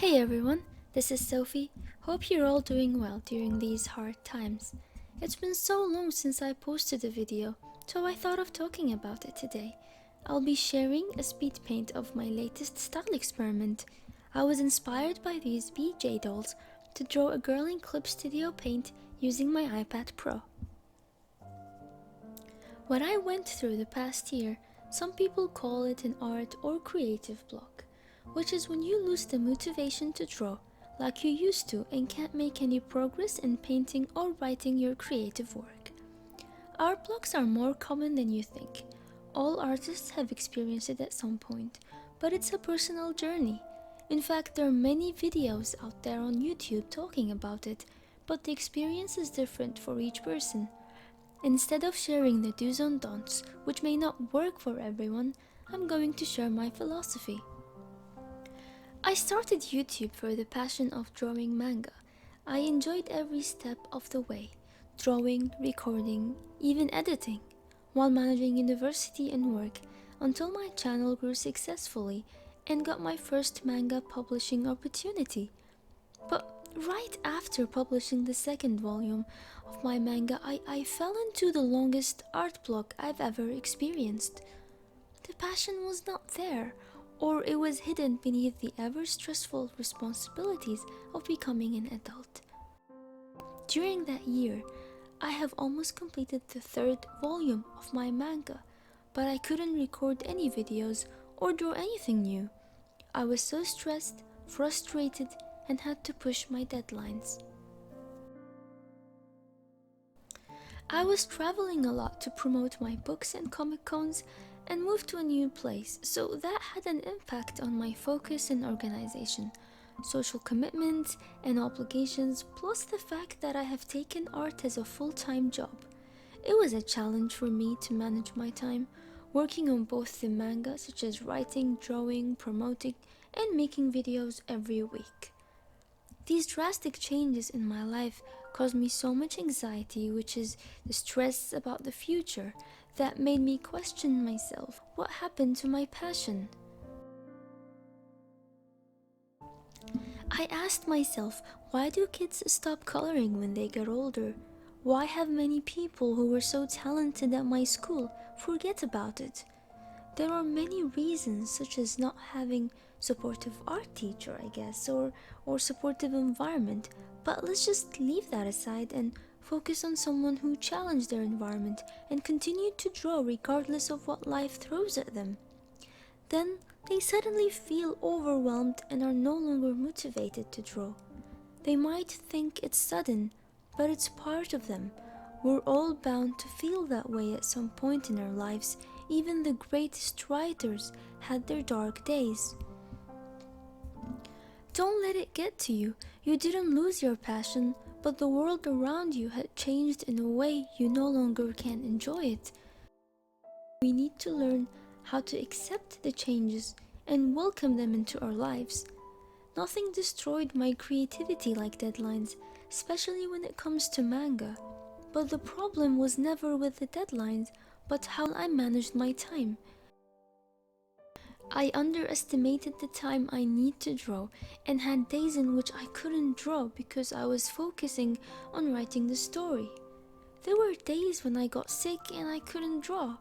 Hey everyone, this is Sophie. Hope you're all doing well during these hard times. It's been so long since I posted a video, so I thought of talking about it today. I'll be sharing a speed paint of my latest style experiment. I was inspired by these BJ dolls to draw a girl in Clip Studio Paint using my iPad Pro. What I went through the past year, some people call it an art or creative block, which is when you lose the motivation to draw like you used to and can't make any progress in painting or writing your creative work. Art blocks are more common than you think. All artists have experienced it at some point, but it's a personal journey. In fact, there are many videos out there on YouTube talking about it, but the experience is different for each person. Instead of sharing the do's and don'ts, which may not work for everyone, I'm going to share my philosophy. I started YouTube for the passion of drawing manga. I enjoyed every step of the way, drawing, recording, even editing, while managing university and work until my channel grew successfully and got my first manga publishing opportunity. But right after publishing the second volume of my manga, I fell into the longest art block I've ever experienced. The passion was not there, or it was hidden beneath the ever stressful responsibilities of becoming an adult. During that year, I have almost completed the third volume of my manga, but I couldn't record any videos or draw anything new. I was so stressed, frustrated, and had to push my deadlines. I was traveling a lot to promote my books and Comic Cons and moved to a new place, so that had an impact on my focus and organization, social commitments and obligations, plus the fact that I have taken art as a full-time job. It was a challenge for me to manage my time, working on both the manga, such as writing, drawing, promoting, and making videos every week. These drastic changes in my life caused me so much anxiety, which is the stress about the future, that made me question myself. What happened to my passion? I asked myself, why do kids stop coloring when they get older? Why have many people who were so talented at my school forget about it? There are many reasons, such as not having supportive art teacher, I guess, or supportive environment, but let's just leave that aside and focus on someone who challenged their environment and continued to draw regardless of what life throws at them. Then they suddenly feel overwhelmed and are no longer motivated to draw. They might think it's sudden, but it's part of them. We're all bound to feel that way at some point in our lives. Even the greatest writers had their dark days. Don't let it get to you. You didn't lose your passion, but the world around you had changed in a way you no longer can enjoy it. We need to learn how to accept the changes and welcome them into our lives. Nothing destroyed my creativity like deadlines, especially when it comes to manga. But the problem was never with the deadlines, but how I managed my time. I underestimated the time I need to draw and had days in which I couldn't draw because I was focusing on writing the story. There were days when I got sick and I couldn't draw.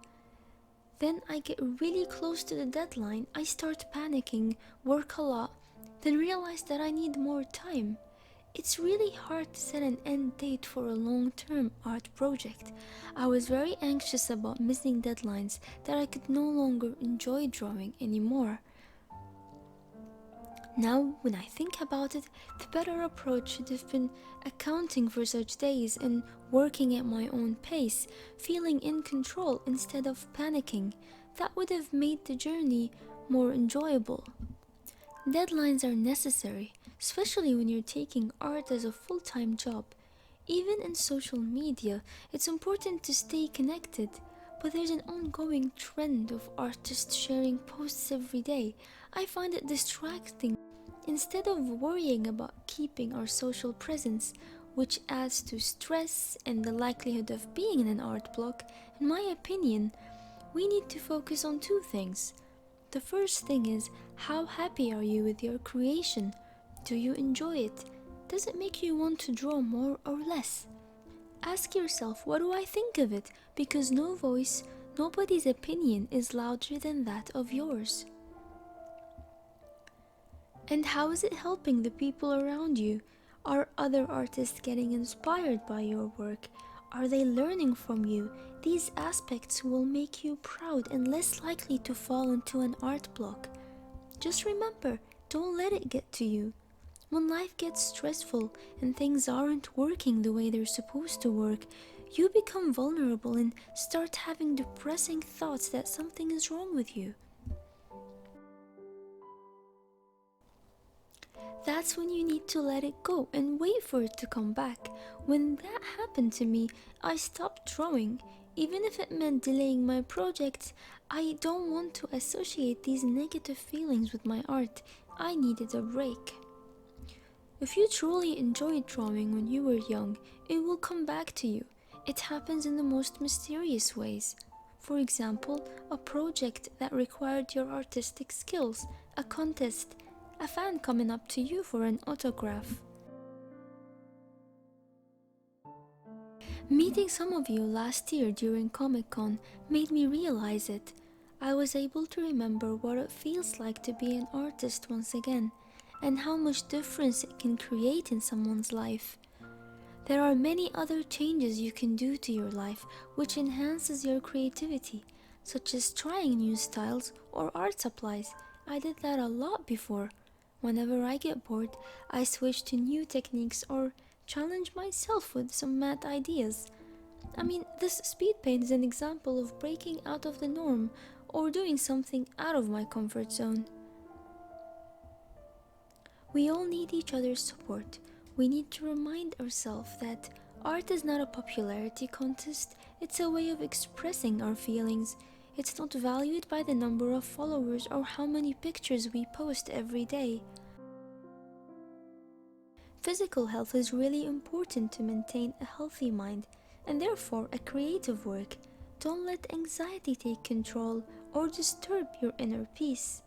Then I get really close to the deadline, I start panicking, work a lot, then realize that I need more time. It's really hard to set an end date for a long-term art project. I was very anxious about missing deadlines that I could no longer enjoy drawing anymore. Now, when I think about it, the better approach should have been accounting for such days and working at my own pace, feeling in control instead of panicking. That would have made the journey more enjoyable. Deadlines are necessary, especially when you're taking art as a full-time job. Even in social media, it's important to stay connected, but there's an ongoing trend of artists sharing posts every day. I find it distracting. Instead of worrying about keeping our social presence, which adds to stress and the likelihood of being in an art block, in my opinion, we need to focus on two things. The first thing is, how happy are you with your creation? Do you enjoy it? Does it make you want to draw more or less? Ask yourself, what do I think of it? Because no voice, nobody's opinion is louder than that of yours. And how is it helping the people around you? Are other artists getting inspired by your work? Are they learning from you? These aspects will make you proud and less likely to fall into an art block. Just remember, don't let it get to you. When life gets stressful and things aren't working the way they're supposed to work, you become vulnerable and start having depressing thoughts that something is wrong with you. That's when you need to let it go and wait for it to come back. When that happened to me, I stopped drawing. Even if it meant delaying my projects, I don't want to associate these negative feelings with my art. I needed a break. If you truly enjoyed drawing when you were young, it will come back to you. It happens in the most mysterious ways. For example, a project that required your artistic skills, a contest, a fan coming up to you for an autograph. Meeting some of you last year during Comic-Con made me realize it. I was able to remember what it feels like to be an artist once again, and how much difference it can create in someone's life. There are many other changes you can do to your life which enhances your creativity, such as trying new styles or art supplies. I did that a lot before. Whenever I get bored, I switch to new techniques or challenge myself with some mad ideas. This speed paint is an example of breaking out of the norm or doing something out of my comfort zone. We all need each other's support. We need to remind ourselves that art is not a popularity contest, it's a way of expressing our feelings. It's not valued by the number of followers or how many pictures we post every day. Physical health is really important to maintain a healthy mind, and therefore a creative work. Don't let anxiety take control or disturb your inner peace.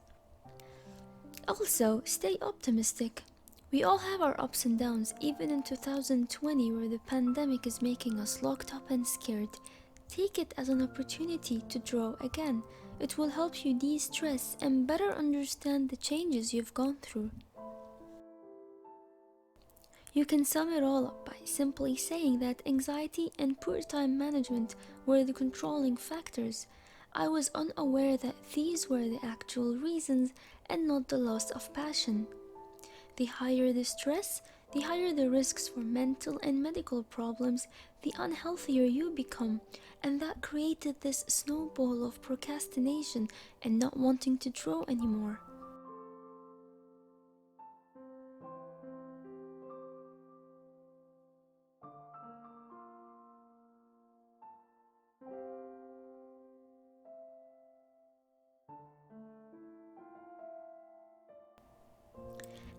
Also, stay optimistic. We all have our ups and downs, even in 2020 where the pandemic is making us locked up and scared. Take it as an opportunity to draw again. It will help you de-stress and better understand the changes you've gone through. You can sum it all up by simply saying that anxiety and poor time management were the controlling factors. I was unaware that these were the actual reasons and not the loss of passion. The higher the stress, the higher the risks for mental and medical problems, the unhealthier you become, and that created this snowball of procrastination and not wanting to draw anymore.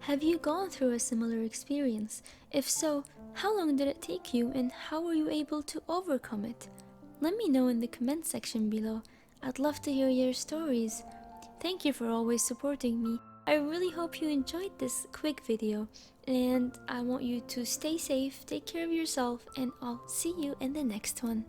Have you gone through a similar experience? If so, how long did it take you and how were you able to overcome it? Let me know in the comment section below. I'd love to hear your stories. Thank you for always supporting me. I really hope you enjoyed this quick video, and I want you to stay safe, take care of yourself, and I'll see you in the next one.